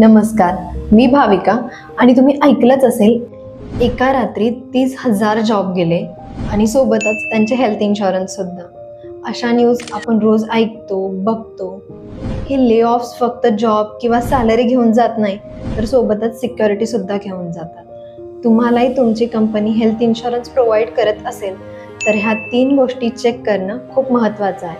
नमस्कार, मी भाविका आणि तुम्ही ऐकलंच असेल एका रात्रीत 30,000 जॉब गेले आणि सोबतच त्यांचे हेल्थ इन्शुरन्स सुद्धा. अशा न्यूज आपण रोज ऐकतो, बघतो. हे ले ऑफ्स फक्त जॉब किंवा सॅलरी घेऊन जात नाही, तर सोबतच सिक्युरिटी सुद्धा घेऊन जातात. तुम्हालाही तुमची कंपनी हेल्थ इन्शुरन्स प्रोव्हाइड करत असेल तर ह्या 3 गोष्टी चेक करणं खूप महत्त्वाचं आहे.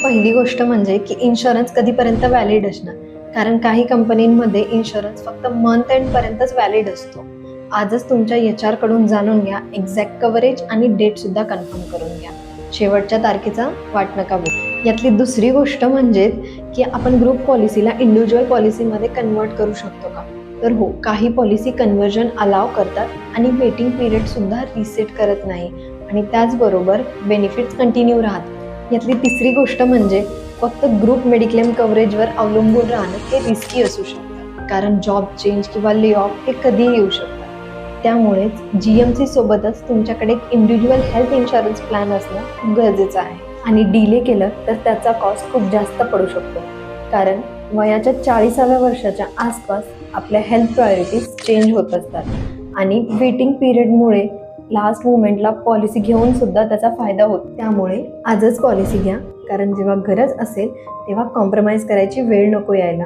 पहिली गोष्ट म्हणजे की इन्शुरन्स कधीपर्यंत व्हॅलिड असणार, कारण काही कंपनींमध्ये इन्शुरन्स फक्त मंथ एंड पर्यंतच व्हॅलिड असतो. आजच तुमच्या HR कडून जाणून घ्या, एक्झॅक्ट कव्हरेज आणि डेट सुद्धा कन्फर्म करून घ्या. शेवटच्या तारखेचा वाट नका बघू. यातली दुसरी गोष्ट म्हणजे की आपण ग्रुप पॉलिसीला इंडिव्हिज्युअल पॉलिसीमध्ये कन्वर्ट करू शकतो का? तर हो, काही पॉलिसी कन्व्हर्जन अलाव करतात आणि वेटिंग पिरियड सुद्धा रिसेट करत नाही आणि त्याचबरोबर बेनिफिट्स कंटिन्यू राहतात. यातली तिसरी गोष्ट म्हणजे फक्त ग्रुप मेडिक्लेम कव्हरेजवर अवलंबून राहणं हे रिस्की असू शकतं, कारण जॉब चेंज किंवा ले ऑफ हे कधीही येऊ शकतात. त्यामुळेच GMC सोबतच तुमच्याकडे एक इंडिव्हिज्युअल हेल्थ इन्शुरन्स प्लॅन असणं खूप गरजेचं आहे. आणि डिले केलं तर त्याचा कॉस्ट खूप जास्त पडू शकतो, कारण वयाच्या 40व्या वर्षाच्या आसपास आपल्या हेल्थ प्रायोरिटीज चेंज होत असतात आणि वेटिंग पिरियडमुळे लास्ट मोमेंटला पॉलिसी घेऊन सुद्धा त्याचा फायदा होतो. त्यामुळे आजच पॉलिसी घ्या, कारण जेव्हा गरज असेल तेव्हा कॉम्प्रोमाइज करायची वेळ नको यायला.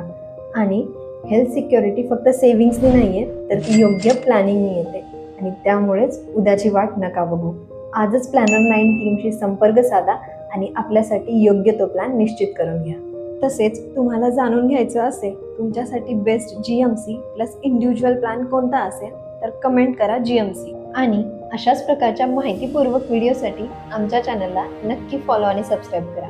आणि हेल्थ सिक्युरिटी फक्त सेव्हिंग्सनी नाही आहे, तर ती योग्य प्लॅनिंगनी येते आणि त्यामुळेच उद्याची वाट नका बघू. आजच प्लॅनर 9 टीमशी संपर्क साधा आणि आपल्यासाठी योग्य तो प्लॅन निश्चित करून घ्या. तसेच तुम्हाला जाणून घ्यायचं असेल तुमच्यासाठी best GMC plus individual plan कोणता असेल तर कमेंट करा GMC. आणि अशाच प्रकारच्या माहितीपूर्वक व्हिडिओसाठी आमच्या चॅनलला नक्की फॉलो आणि सबस्क्राईब करा.